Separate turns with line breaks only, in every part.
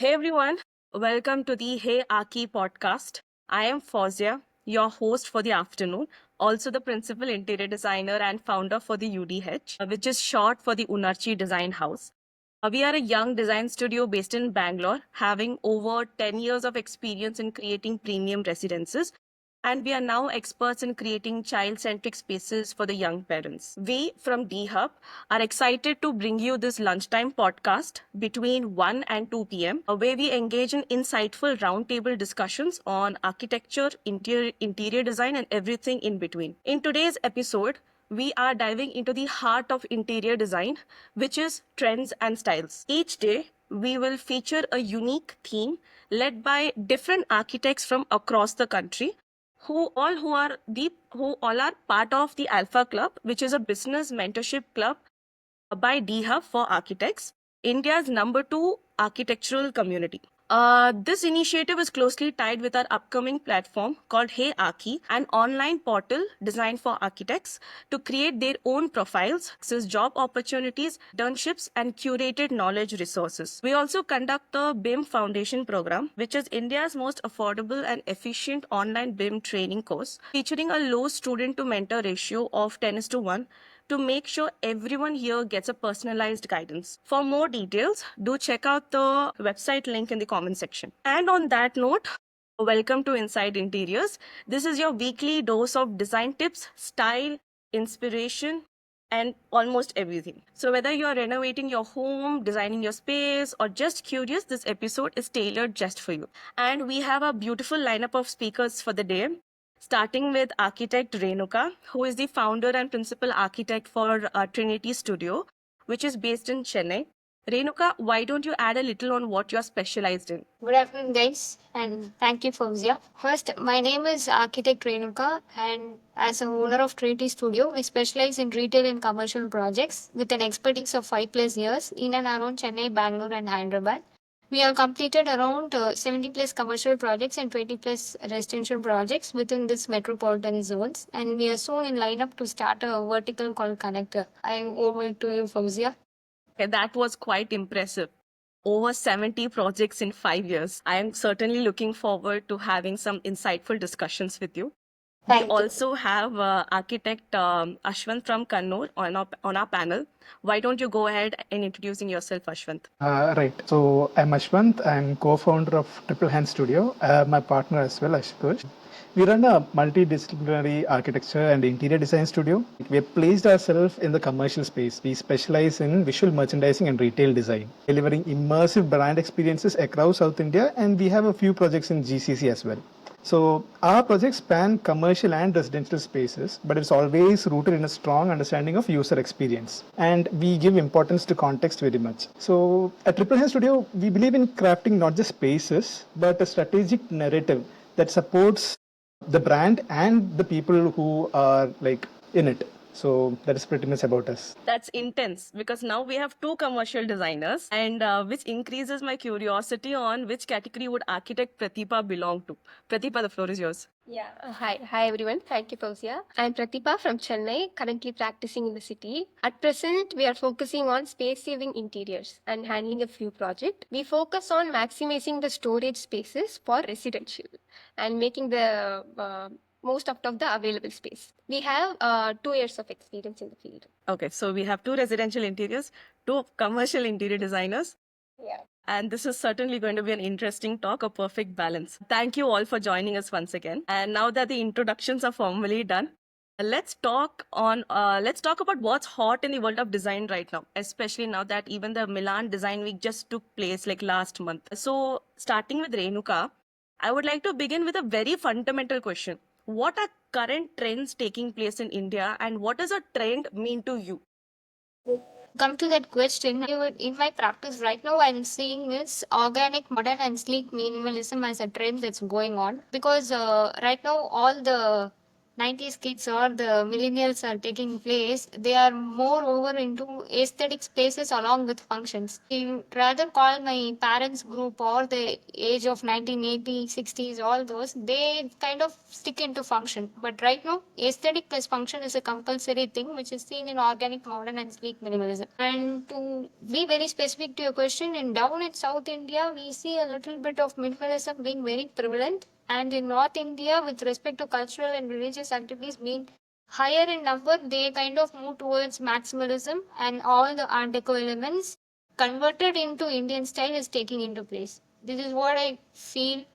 Hey everyone, welcome to the HeyArchi podcast. I am Fauzia, your host for the afternoon, also the principal interior designer and founder for the UDH, which is short for the Unarchi Design House. We are a young design studio based in Bangalore, having over 10 years of experience in creating premium residences, and we are now experts in creating child centric spaces for the young parents. We from D Hub are excited to bring you this lunchtime podcast between 1 and 2 p.m., where we engage in insightful roundtable discussions on architecture, interior design, and everything in between. In today's episode, we are diving into the heart of interior design, which is trends and styles. Each day, we will feature a unique theme led by different architects from across the country who all are part of the Alpha Club, which is a business mentorship club by D Hub for Architects, India's number two architectural community. This initiative is closely tied with our upcoming platform called HeyArchi, an online portal designed for architects to create their own profiles, access job opportunities, internships, and curated knowledge resources. We also conduct the BIM Foundation program, which is India's most affordable and efficient online BIM training course, featuring a low student to mentor ratio of 10:1 to make sure everyone here gets a personalized guidance. For more details, do check out the website link in the comment section. And on that note, welcome to Inside Interiors. This is your weekly dose of design tips, style, inspiration, and almost everything. So, whether you're renovating your home, designing your space, or just curious, this episode is tailored just for you. And we have a beautiful lineup of speakers for the day, starting with architect Renuka, who is the founder and principal architect for Trinity Studio, which is based in Chennai. Renuka, why don't you add a little on what you're specialized in?
Good afternoon, guys, and thank you, Fauzia. First, my name is Architect Renuka, and as a owner of Trinity Studio, we specialize in retail and commercial projects with an expertise of 5+ years in and around Chennai, Bangalore, and Hyderabad. We have completed around 70 plus commercial projects and 20 plus residential projects within this metropolitan zones, and we are soon in lineup to start a vertical called Connector. I over to you, Fauzia.
Okay, that was quite impressive. Over 70 projects in 5 years. I am certainly looking forward to having some insightful discussions with you. We
Thank you.
also have architect Ashwant from Kannur on our panel. Why don't you go ahead and introducing yourself, Ashwant?
Right. So I'm Ashwant. I'm co-founder of Triple Hand Studio. My partner as well, Ashutosh. We run a multidisciplinary architecture and interior design studio. We have placed ourselves in the commercial space. We specialize in visual merchandising and retail design, delivering immersive brand experiences across South India, and we have a few projects in GCC as well. So our projects span commercial and residential spaces, but it's always rooted in a strong understanding of user experience. And we give importance to context very much. So at Triple Hand Studio, we believe in crafting not just spaces, but a strategic narrative that supports the brand and the people who are like in it. So that is pretty much about us.
That's intense because now we have two commercial designers, and which increases my curiosity on which category would architect Pratibha belong to. Pratibha, the floor is yours.
Hi everyone. Thank you, Fauzia. I'm Pratibha from Chennai, currently practicing in the city. At present, we are focusing on space-saving interiors and handling a few projects. We focus on maximizing the storage spaces for residential and making the most out of the available space. We have 2 years of experience in the field.
Okay, so we have two residential interiors, two commercial interior designers.
Yeah.
And this is certainly going to be an interesting talk, a perfect balance. Thank you all for joining us once again. And now that the introductions are formally done, let's talk about what's hot in the world of design right now, especially now that even the Milan Design Week just took place like last month. So starting with Renuka, I would like to begin with a very fundamental question. What are current trends taking place in India, and what does a trend mean to you?
Come to that question, in my practice right now, I'm seeing this organic, modern, and sleek minimalism as a trend that's going on because right now all the 90s kids or the millennials are taking place, they are more over into aesthetic spaces along with functions. I rather call my parents group or the age of 1980, 60s, all those, they kind of stick into function. But right now, aesthetic plus function is a compulsory thing which is seen in organic, modern, and sleek minimalism. And to be very specific to your question, down in South India, we see a little bit of minimalism being very prevalent, and in North India, with respect to cultural and religious activities being higher in number, they kind of move towards maximalism, and all the Art Deco elements converted into Indian style is taking into place. This is what I feel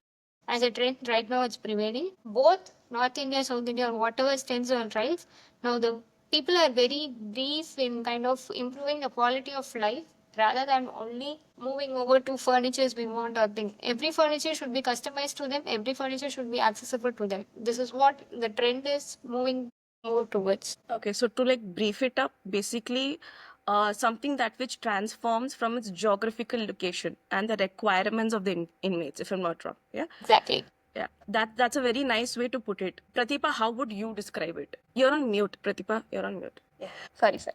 as a trend right now. It's prevailing. Both North India, South India, or whatever stands on rise. Now the people are very brief in kind of improving the quality of life rather than only moving over to furnitures we want or thing. Every furniture should be customized to them. Every furniture should be accessible to them. This is what the trend is moving more towards.
Okay, so to like brief it up, basically, something that which transforms from its geographical location and the requirements of the inmates, if I'm not wrong. Yeah.
Exactly.
Yeah, that's a very nice way to put it. Pratibha, how would you describe it? You're on mute, Pratibha. You're on mute.
Sorry, sir.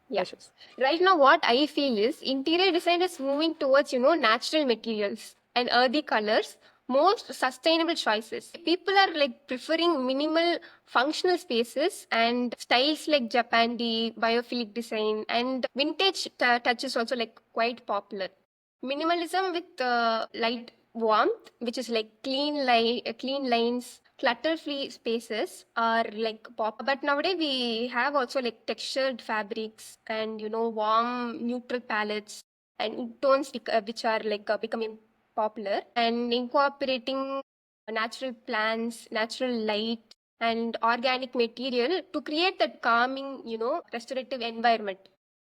Yeah.
Precious.
Right now, what I feel is interior design is moving towards, natural materials and earthy colors, most sustainable choices. People are like preferring minimal functional spaces and styles like Japandi, biophilic design, and vintage touch is also like quite popular. Minimalism with light warmth, which is like clean lines, clutter-free spaces are like pop. But nowadays we have also like textured fabrics and warm neutral palettes and wood tones which are like becoming popular, and incorporating natural plants, natural light, and organic material to create that calming, restorative environment.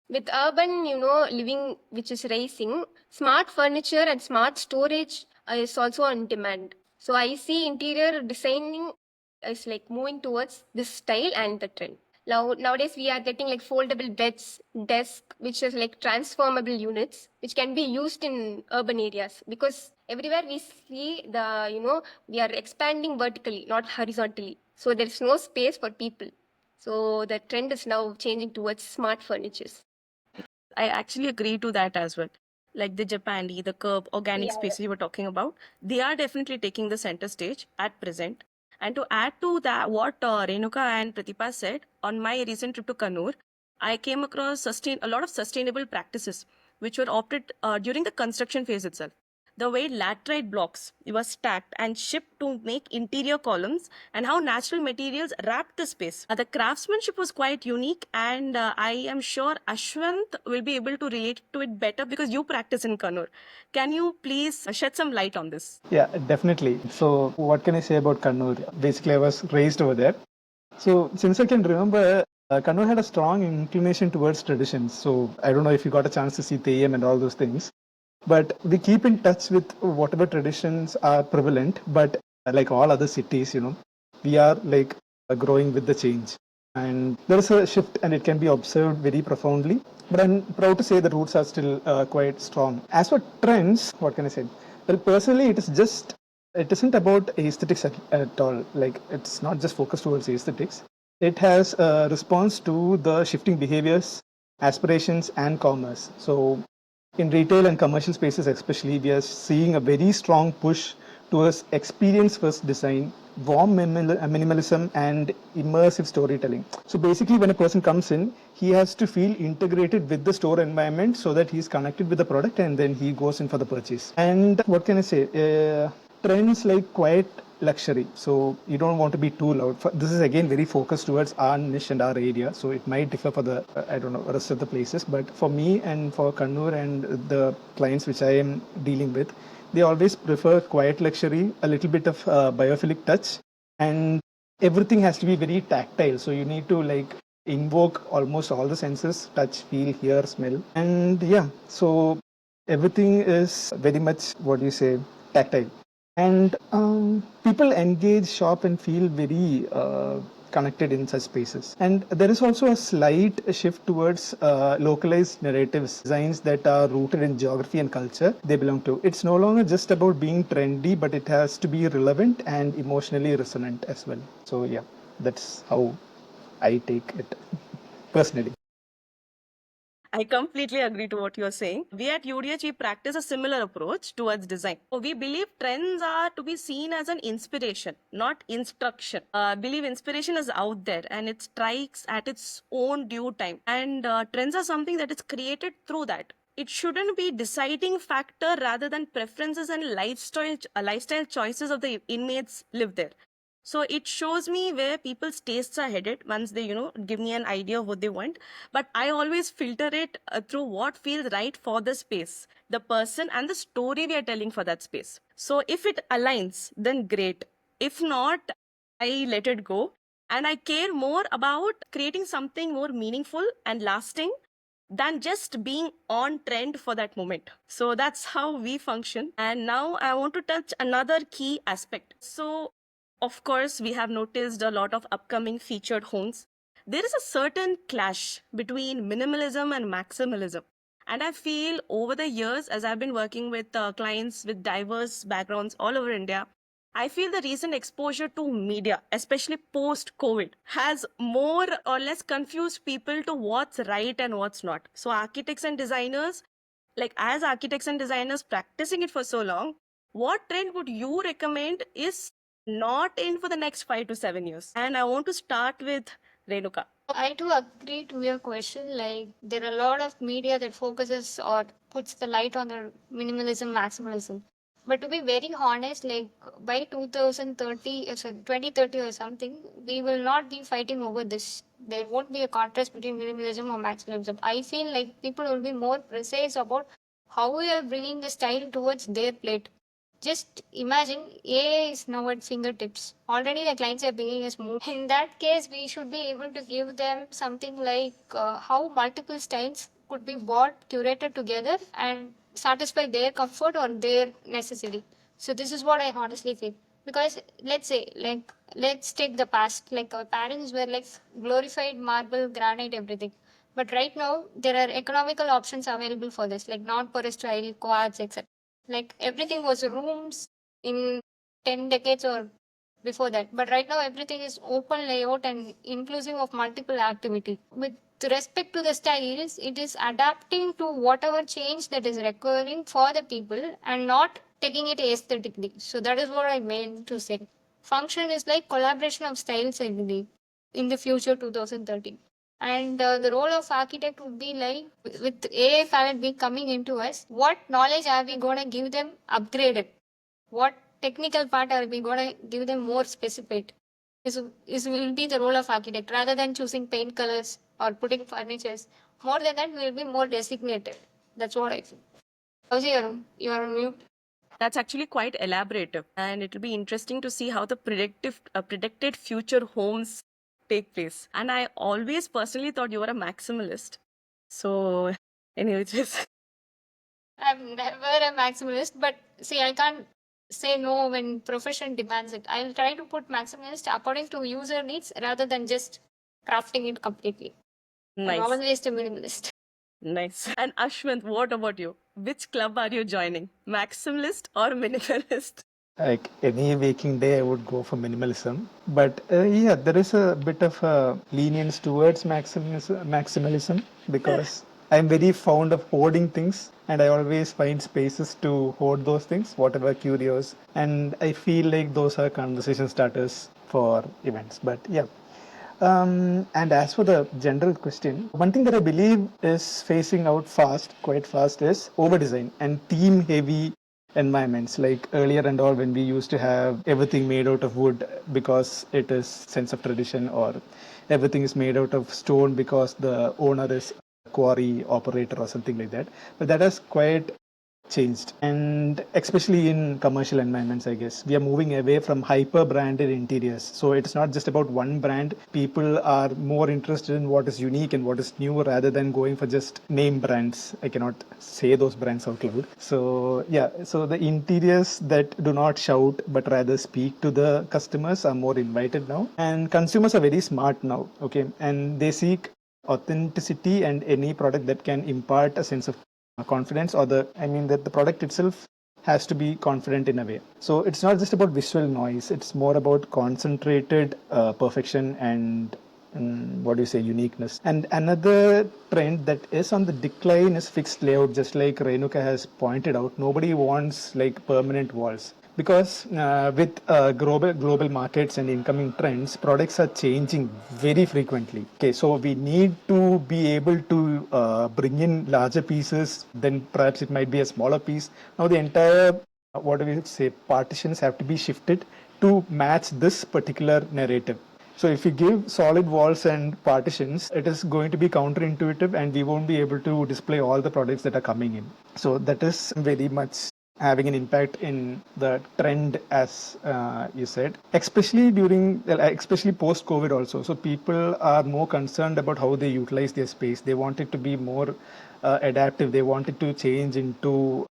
With urban, living which is rising, smart furniture and smart storage is also on demand. So I see interior designing is like moving towards this style and the trend. Now nowadays we are getting like foldable beds, desk, which is like transformable units, which can be used in urban areas, because everywhere we see we are expanding vertically, not horizontally. So there is no space for people. So the trend is now changing towards smart furnitures.
I actually agree to that as well. Like the Japandi, the curb, organic spaces you were talking about, they are definitely taking the center stage at present. And to add to that, what Renuka and Pratibha said, on my recent trip to Kannur, I came across a lot of sustainable practices which were opted during the construction phase itself. The way laterite blocks were stacked and shipped to make interior columns, and how natural materials wrapped the space. The craftsmanship was quite unique, and I am sure Ashwant will be able to relate to it better because you practice in Kannur. Can you please shed some light on this?
Yeah, definitely. So, what can I say about Kannur? Basically, I was raised over there. So, since I can remember, Kannur had a strong inclination towards traditions. So, I don't know if you got a chance to see Theyyam and all those things. But we keep in touch with whatever traditions are prevalent. But like all other cities, we are like growing with the change. And there is a shift, and it can be observed very profoundly. But I'm proud to say the roots are still quite strong. As for trends, what can I say? Well, personally, it isn't about aesthetics at all. Like, it's not just focused towards aesthetics. It has a response to the shifting behaviors, aspirations, and commerce. So, in retail and commercial spaces, especially, we are seeing a very strong push towards experience first design, warm minimalism, and immersive storytelling. So basically, when a person comes in, he has to feel integrated with the store environment so that he's connected with the product, and then he goes in for the purchase. And what can I say? Trends like quiet luxury. So you don't want to be too loud. This is again very focused towards our niche and our area. So it might differ for the rest of the places. But for me and for Kannur and the clients which I am dealing with, they always prefer quiet luxury, a little bit of biophilic touch, and everything has to be very tactile. So you need to like invoke almost all the senses: touch, feel, hear, smell, and yeah. So everything is very much tactile. And people engage, shop, and feel very connected in such spaces. And there is also a slight shift towards localized narratives, designs that are rooted in geography and culture they belong to. It's no longer just about being trendy, but it has to be relevant and emotionally resonant as well. So yeah, That's how I take it personally.
I completely agree to what you're saying. We at UDH, we practice a similar approach towards design. We believe trends are to be seen as an inspiration, not instruction. Believe inspiration is out there and it strikes at its own due time. And trends are something that is created through that. It shouldn't be deciding factor rather than preferences and lifestyle choices of the inmates live there. So it shows me where people's tastes are headed once they, give me an idea of what they want. But I always filter it through what feels right for the space, the person, and the story we are telling for that space. So if it aligns, then great. If not, I let it go. And I care more about creating something more meaningful and lasting than just being on trend for that moment. So that's how we function. And now I want to touch another key aspect. So, of course, we have noticed a lot of upcoming featured homes. There is a certain clash between minimalism and maximalism. And I feel over the years, as I've been working with clients with diverse backgrounds all over India, I feel the recent exposure to media, especially post COVID, has more or less confused people to what's right and what's not. So, architects and designers, like as architects and designers practicing it for so long, what trend would you recommend is not in for the next 5 to 7 years? And I want to start with Renuka.
I do agree to your question. Like, there are a lot of media that focuses or puts the light on the minimalism, maximalism. But to be very honest, like by 2030, sorry, 2030 or something, we will not be fighting over this. There won't be a contrast between minimalism or maximalism. I feel like people will be more precise about how we are bringing the style towards their plate. Just imagine AI is now at fingertips. Already the clients are being us move. In that case, we should be able to give them something like how multiple styles could be bought, curated together, and satisfy their comfort or their necessity. So this is what I honestly feel. Because let's say, like, let's take the past. Like our parents were like glorified marble, granite, everything. But right now, there are economical options available for this, like non-porous tile, quartz, etc. Like everything was rooms in 10 decades or before that. But right now, everything is open layout and inclusive of multiple activity. With respect to the styles, it is adapting to whatever change that is requiring for the people and not taking it aesthetically. So that is what I meant to say. Function is like collaboration of styles, I believe, in the future 2030. And the role of architect would be like with AI palette be coming into us, what knowledge are we going to give them upgraded? What technical part are we going to give them more specific? Is will be the role of architect rather than choosing paint colors or putting furnitures. More than that, we will be more designated. That's what I feel. How's your mute?
That's actually quite elaborative, and it'll be interesting to see how the predicted future homes take place. And I always personally thought you were a maximalist. So, anyway, just
I'm never a maximalist, but see, I can't say no when profession demands it. I'll try to put maximalist according to user needs rather than just crafting it completely. I'm
nice,
always a minimalist.
nice. And Ashwant, what about you? Which club are you joining? Maximalist or minimalist?
Like any waking day, I would go for minimalism. But yeah, there is a bit of a lenience towards maximalism because I'm very fond of hoarding things and I always find spaces to hoard those things, whatever curious. And I feel like those are conversation starters for events. But yeah. And as for the general question, one thing that I believe is phasing out quite fast, is over design and theme heavy environments. Like earlier and all, when we used to have everything made out of wood because it is sense of tradition, or everything is made out of stone because the owner is a quarry operator or something like that. But that has quite changed, and especially in commercial environments, I guess we are moving away from hyper branded interiors. So it's not just about one brand. People are more interested in what is unique and what is new rather than going for just name brands. I cannot say those brands out loud. So yeah, so the interiors that do not shout but rather speak to the customers are more invited now, and consumers are very smart now, okay, and they seek authenticity and any product that can impart a sense of confidence, or that the product itself has to be confident in a way. So it's not just about visual noise, it's more about concentrated perfection and what do you say, uniqueness. And another trend that is on the decline is fixed layout, just like Renuka has pointed out. Nobody wants like permanent walls because with global markets and incoming trends, products are changing very frequently. Okay, so we need to be able to bring in larger pieces, then perhaps it might be a smaller piece. Now the entire what do we say, partitions have to be shifted to match this particular narrative. So if you give solid walls and partitions, it is going to be counterintuitive and we won't be able to display all the products that are coming in. So that is very much having an impact in the trend, as you said, especially post COVID also. So people are more concerned about how they utilize their space. They want it to be more adaptive. They want it to change into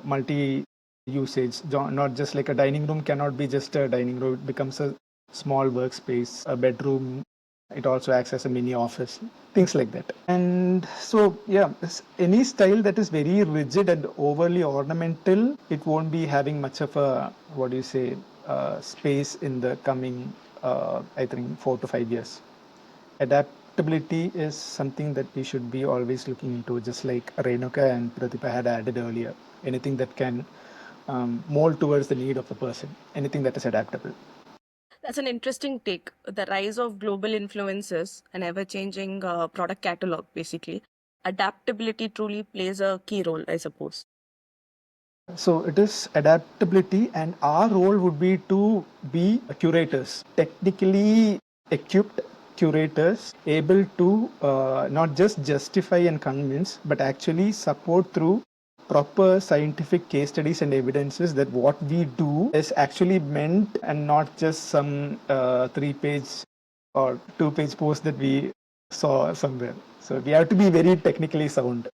multi usage, not just like a dining room cannot be just a dining room. It becomes a small workspace, a bedroom. It also acts as a mini office, things like that. And so, yeah, any style that is very rigid and overly ornamental, it won't be having much of a, what do you say, space in the coming, I think, 4 to 5 years. Adaptability is something that we should be always looking into, just like Renuka and Pratibha had added earlier. Anything that can mold towards the need of the person, anything that is adaptable.
That's an interesting take. The rise of global influences, an ever changing product catalog, basically. Adaptability truly plays a key role, I suppose.
So it is adaptability, and our role would be to be curators, technically equipped curators, able to not just justify and convince, but actually support through proper scientific case studies and evidences that what we do is actually meant and not just some 3-page or 2-page post that we saw somewhere. So we have to be very technically sound.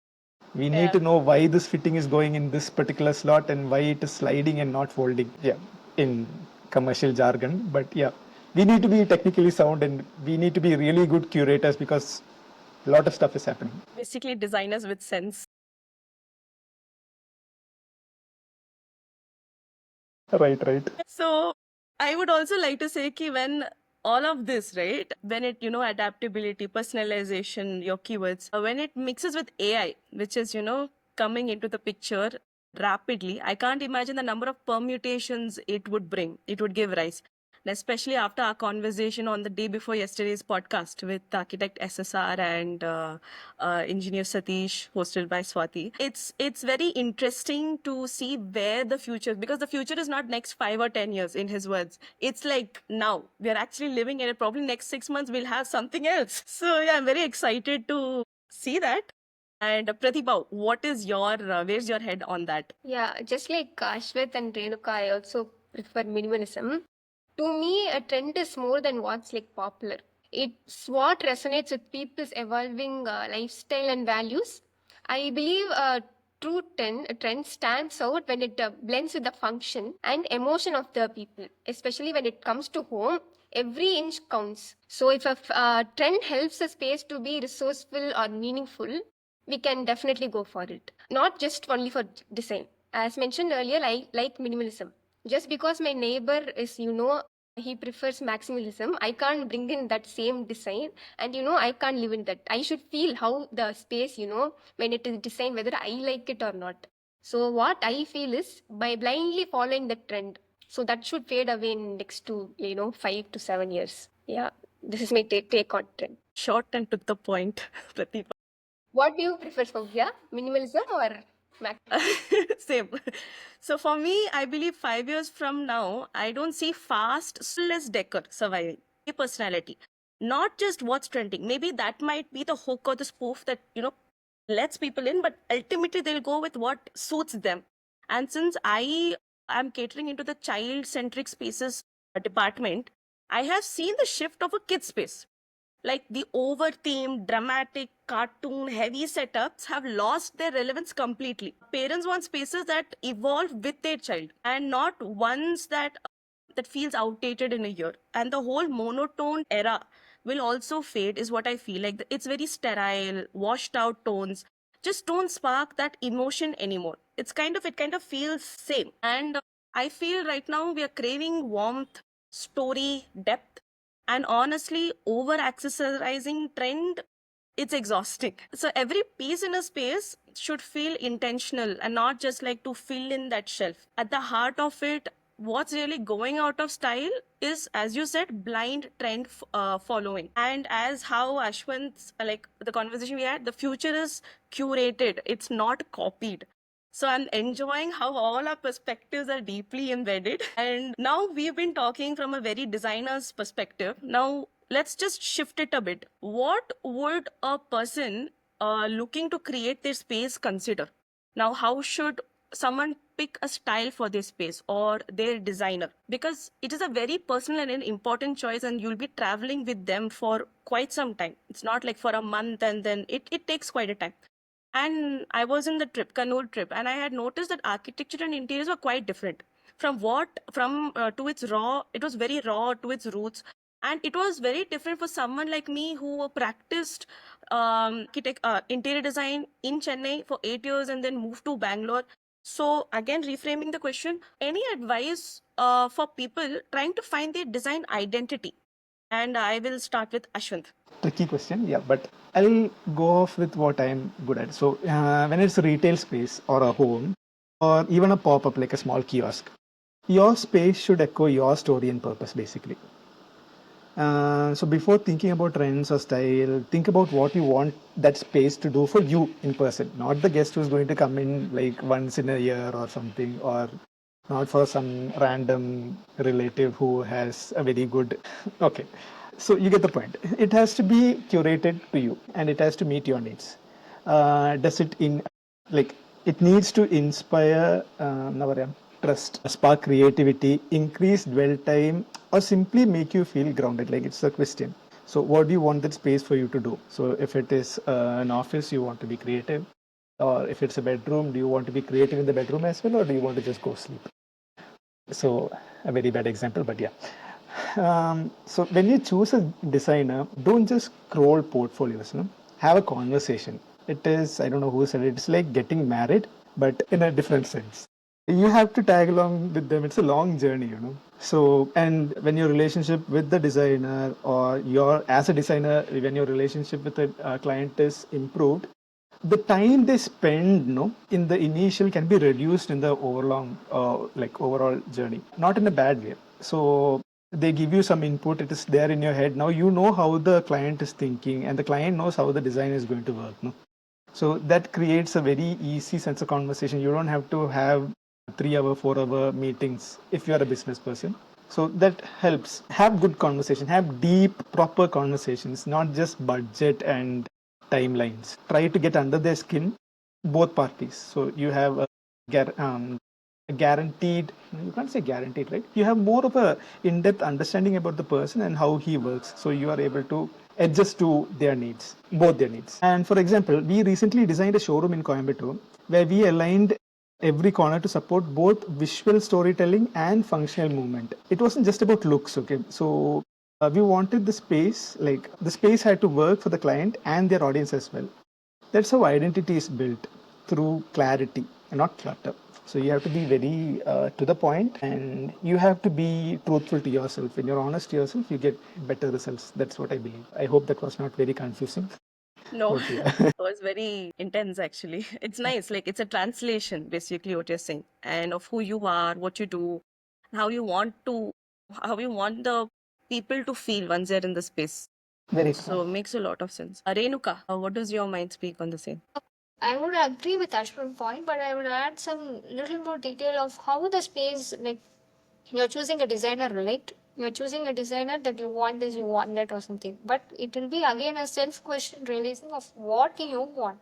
We need to know why this fitting is going in this particular slot and why it is sliding and not folding. Yeah, in commercial jargon. But yeah, we need to be technically sound and we need to be really good curators because a lot of stuff is happening.
Basically, designers with sense.
Right.
So I would also like to say ki when all of this, right, when it, adaptability, personalization, your keywords, when it mixes with AI, which is, coming into the picture rapidly, I can't imagine the number of permutations it would give rise. And especially after our conversation on the day before yesterday's podcast with architect SSR and engineer Satish, hosted by Swati. It's very interesting to see where the future, because the future is not next 5 or 10 years, in his words. It's like now we are actually living in it. Probably next 6 months we'll have something else. So yeah, I'm very excited to see that. And Pratibha, what is your where's your head on that?
Yeah, just like Ashwat and Renuka, I also prefer minimalism. To me, a trend is more than what's like popular. It's what resonates with people's evolving lifestyle and values. I believe a a trend stands out when it blends with the function and emotion of the people, especially when it comes to home. Every inch counts. So, if a trend helps a space to be resourceful or meaningful, we can definitely go for it. Not just only for design. As mentioned earlier, I like minimalism. Just because my neighbor is, he prefers maximalism, I can't bring in that same design, and I can't live in that. I should feel how the space, when it is designed, whether I like it or not. So what I feel is by blindly following the trend, so that should fade away in next to 5 to 7 years. Yeah, this is my take on trend.
Short and to the point, Pratibha.
What do you prefer, Sofia? Minimalism or max?
Same. So for me, I believe 5 years from now, I don't see fast, soulless decor surviving. A personality, not just what's trending. Maybe that might be the hook or the spoof that lets people in, but ultimately they'll go with what suits them. And since I am catering into the child-centric spaces department, I have seen the shift of a kid space. Like the over themed, dramatic, cartoon heavy setups have lost their relevance completely. Parents want spaces that evolve with their child and not ones that feels outdated in a year. And the whole monotone era will also fade, is what I feel. It's very sterile, washed out tones just don't spark that emotion anymore. it kind of feels same. And I feel right now we are craving warmth, story, depth, and honestly, over accessorizing trend, it's exhausting. So every piece in a space should feel intentional and not just like to fill in that shelf. At the heart of it, what's really going out of style is, as you said, blind trend following. And as how Ashwant's, like the conversation we had, the future is curated, it's not copied. So I'm enjoying how all our perspectives are deeply embedded. And now we've been talking from a very designer's perspective. Now let's just shift it a bit. What would a person looking to create their space consider? Now, how should someone pick a style for their space or their designer? Because it is a very personal and an important choice, and you'll be traveling with them for quite some time. It's not like for a month and then it takes quite a time. And I was in the trip, Kannur trip, and I had noticed that architecture and interiors were quite different from to its raw. It was very raw to its roots, and it was very different for someone like me who practiced interior design in Chennai for 8 years and then moved to Bangalore. So again, reframing the question: any advice for people trying to find their design identity? And I will start with Ashwant.
Tricky question, yeah, but I'll go off with what I'm good at. So when it's a retail space or a home or even a pop-up like a small kiosk, your space should echo your story and purpose basically. So before thinking about trends or style, think about what you want that space to do for you in person, not the guest who's going to come in like once in a year or something, or not for some random relative who has a very good. Okay, so you get the point. It has to be curated to you and it has to meet your needs. Does it in like it needs to inspire trust, spark creativity, increase dwell time, or simply make you feel grounded? Like it's a question. So, what do you want that space for you to do? So, if it is an office, you want to be creative, or if it's a bedroom, do you want to be creative in the bedroom as well, or do you want to just go sleep? So, a very bad example, but yeah. So when you choose a designer, don't just scroll portfolios. No? Have a conversation. It is, I don't know who said it, it's like getting married, but in a different sense. You have to tag along with them. It's a long journey, you know. So, and when your relationship with the designer or your, as a designer, when your relationship with the client is improved, the time they spend in the initial can be reduced in the overall journey, not in a bad way. So they give you some input, it is there in your head. Now you know how the client is thinking and the client knows how the design is going to work, no? So that creates a very easy sense of conversation. You don't have to have 3 hour 4 hour meetings if you are a business person. So that helps. Have good conversation, have deep proper conversations, not just budget and timelines. Try to get under their skin, both parties. So you have a guaranteed, you can't say guaranteed, right? You have more of a in-depth understanding about the person and how he works. So you are able to adjust to their needs, both their needs. And for example, we recently designed a showroom in Coimbatore where we aligned every corner to support both visual storytelling and functional movement. It wasn't just about looks, okay? So we wanted the space, like the space had to work for the client and their audience as well. That's how identity is built, through clarity and not clutter. So you have to be very to the point and you have to be truthful to yourself. When you're honest to yourself, you get better results. That's what I believe. I hope that was not very confusing.
No,
But yeah.
it was very intense actually. It's nice. Like it's a translation, basically what you're saying, and of who you are, what you do, how you want to, how you want the people to feel once they're in the space.
Very true.
So it makes a lot of sense. Renuka, what does your mind speak on the same?
I would agree with Ashwin's point, but I would add some little more detail of how the space, like you're choosing a designer, right? You're choosing a designer that you want this, you want that, or something. But it will be again a self question realizing of what you want.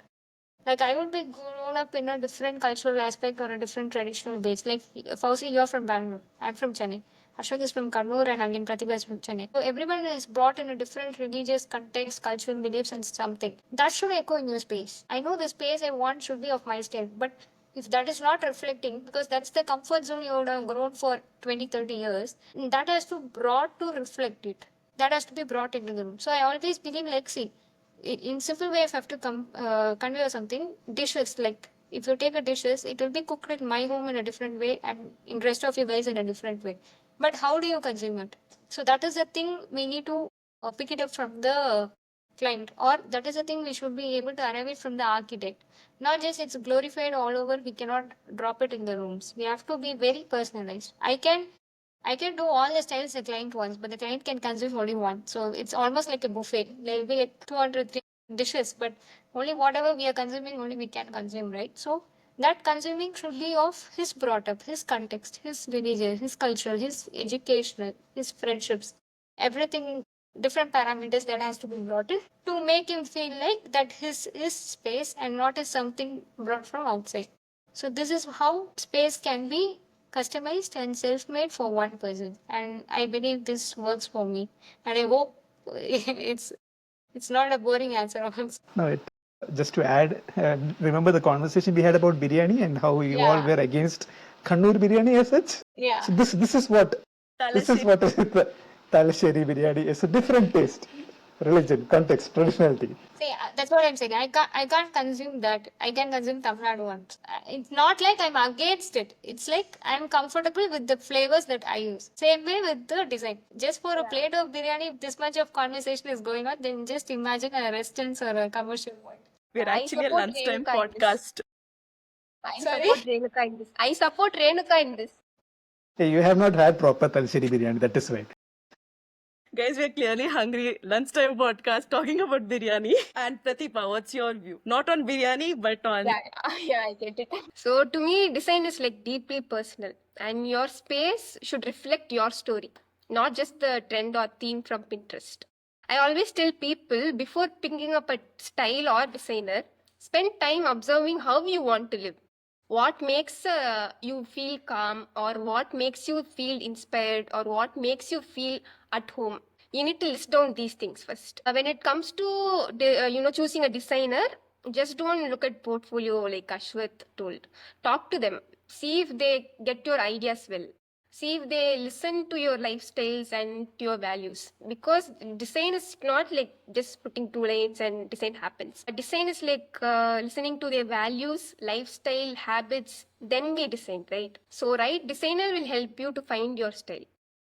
Like I would be grown up in a different cultural aspect or a different traditional base. Like Fauzi, you're from Bangalore. I'm from Chennai. Ashok is from Kannur and again Pratibha is from Chennai. So everyone is brought in a different religious context, cultural beliefs and something. That should echo in your space. I know the space I want should be of my style, but if that is not reflecting, because that's the comfort zone you would have grown for 20, 30 years, that has to brought to reflect it. That has to be brought into the room. So I always believe like, see, in simple way, if I have to convey something, dishes like If you take a dishes, it will be cooked in my home in a different way and in rest of you guys in a different way. But how do you consume it? So that is the thing we need to pick it up from the client, or that is the thing we should be able to arrive it from the architect. Not just it's glorified all over, we cannot drop it in the rooms. We have to be very personalized. I can do all the styles the client wants, but the client can consume only one. So it's almost like a buffet. There will be like 200, 300 dishes, but only whatever we are consuming, only we can consume, right? So that consuming should be of his brought up, his context, his religion, his culture, his educational, his friendships, everything, different parameters that has to be brought in to make him feel like that his space and not as something brought from outside. So this is how space can be customized and self-made for one person, and I believe this works for me, and I hope it's not a boring answer also.
No, just to add, remember the conversation we had about biryani and how we all
Yeah.
were against Kannur biryani as such?
Yeah.
So this is what is the Talasheri biryani. It's a different taste, religion, context, traditionality.
See, that's what I'm saying. I can't consume that. I can consume Tamil Nadu ones. It's not like I'm against it. It's like I'm comfortable with the flavors that I use. Same way with the design. Just for a plate of biryani, if this much of conversation is going on, then just imagine a restaurant or a commercial point.
We're
I
actually a
support
lunchtime
Renuka in this.
podcast.
I
Sorry?
support Renuka in this. I support Renuka in this.
Hey, you have not had proper Talasheri biryani, that is right.
Guys, we're clearly hungry. Lunchtime podcast talking about biryani. And Pratibha, what's your view? Not on biryani, but on.
Yeah, I get it. So to me, design is like deeply personal, and your space should reflect your story, not just the trend or theme from Pinterest. I always tell people before picking up a style or designer, spend time observing how you want to live. What makes you feel calm, or what makes you feel inspired, or what makes you feel at home. You need to list down these things first. When it comes to choosing a designer, just don't look at portfolio like Ashwath told. Talk to them. See if they get your ideas well. See if they listen to your lifestyles and to your values. Because design is not like just putting two lines and design happens. Design is like listening to their values, lifestyle, habits, then we design, right? So, right designer will help you to find your style,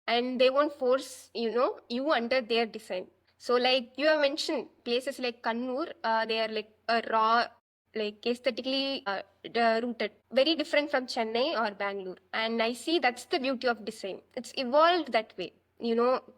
and they won't force you under their design. So like you have mentioned places like Kannur, they are like a raw, like aesthetically rooted, very different from Chennai or Bangalore. And I see that's the beauty of design. It's evolved that way,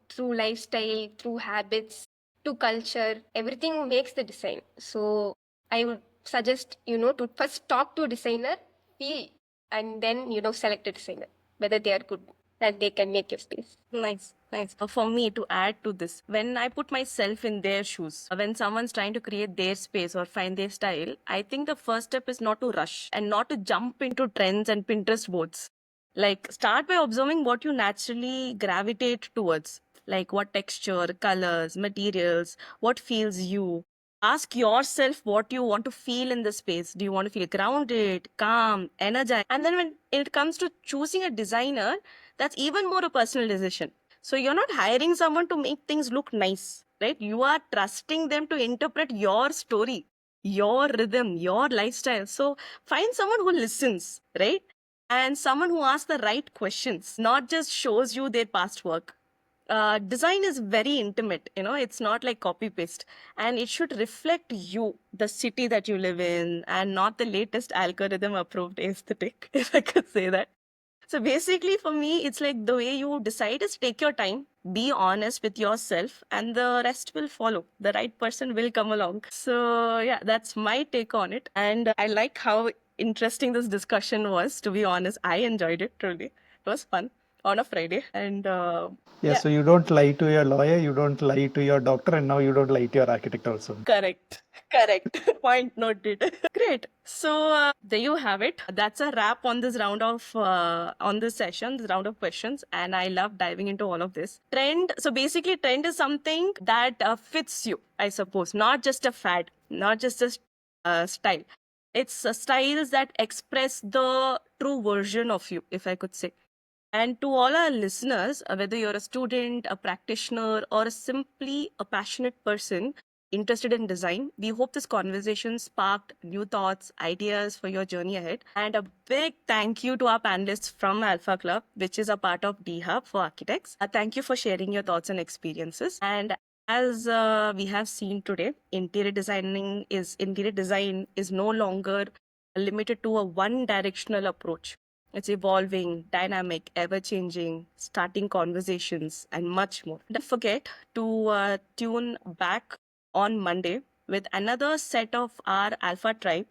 through lifestyle, through habits, to culture, everything makes the design. So I would suggest, to first talk to a designer, feel, and then, select a designer, whether they are good and they can make your space.
Nice, nice. For me, to add to this, when I put myself in their shoes, when someone's trying to create their space or find their style, I think the first step is not to rush and not to jump into trends and Pinterest boards. Like, start by observing what you naturally gravitate towards, like what texture, colors, materials, what feels you. Ask yourself what you want to feel in the space. Do you want to feel grounded, calm, energized? And then when it comes to choosing a designer, that's even more a personal decision. So you're not hiring someone to make things look nice, right? You are trusting them to interpret your story, your rhythm, your lifestyle. So find someone who listens, right? And someone who asks the right questions, not just shows you their past work. Design is very intimate, it's not like copy paste, and it should reflect you, the city that you live in, and not the latest algorithm approved aesthetic, if I could say that. So basically, for me, it's like the way you decide is take your time, be honest with yourself, and the rest will follow. The right person will come along. So, yeah, that's my take on it. And I like how interesting this discussion was. To be honest, I enjoyed it truly. It was fun on a Friday. And
Yeah, so you don't lie to your lawyer, you don't lie to your doctor, and now you don't lie to your architect also.
correct. Point noted. Great. So there you have it. That's a wrap on this round of on this session, this round of questions, and I love diving into all of this. Trend. So basically, trend is something that fits you, I suppose, not just a fad, not just a style. It's styles that express the true version of you, if I could say. And to all our listeners, whether you're a student, a practitioner, or simply a passionate person, interested in design. We hope this conversation sparked new thoughts, ideas for your journey ahead. And a big thank you to our panelists from Alpha Club, which is a part of D Hub for Architects. Thank you for sharing your thoughts and experiences. And as we have seen today, interior design is no longer limited to a one-directional approach. It's evolving, dynamic, ever-changing, starting conversations, and much more. Don't forget to tune back on Monday with another set of our Alpha Tribe,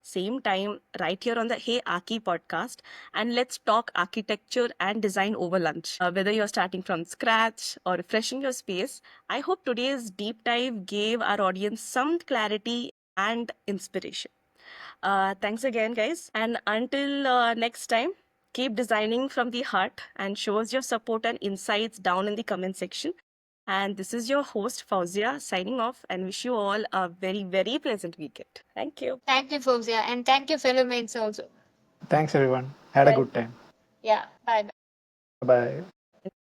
same time, right here on the Hey Archi podcast. And let's talk architecture and design over lunch. Whether you're starting from scratch or refreshing your space, I hope today's deep dive gave our audience some clarity and inspiration. Thanks again, guys. And until next time, keep designing from the heart and show us your support and insights down in the comment section. And this is your host, Fauzia, signing off and wish you all a very, very pleasant weekend. Thank you.
Thank you, Fauzia, and thank you, fellow mates also.
Thanks, everyone. Had a good time.
Yeah, bye.
Bye.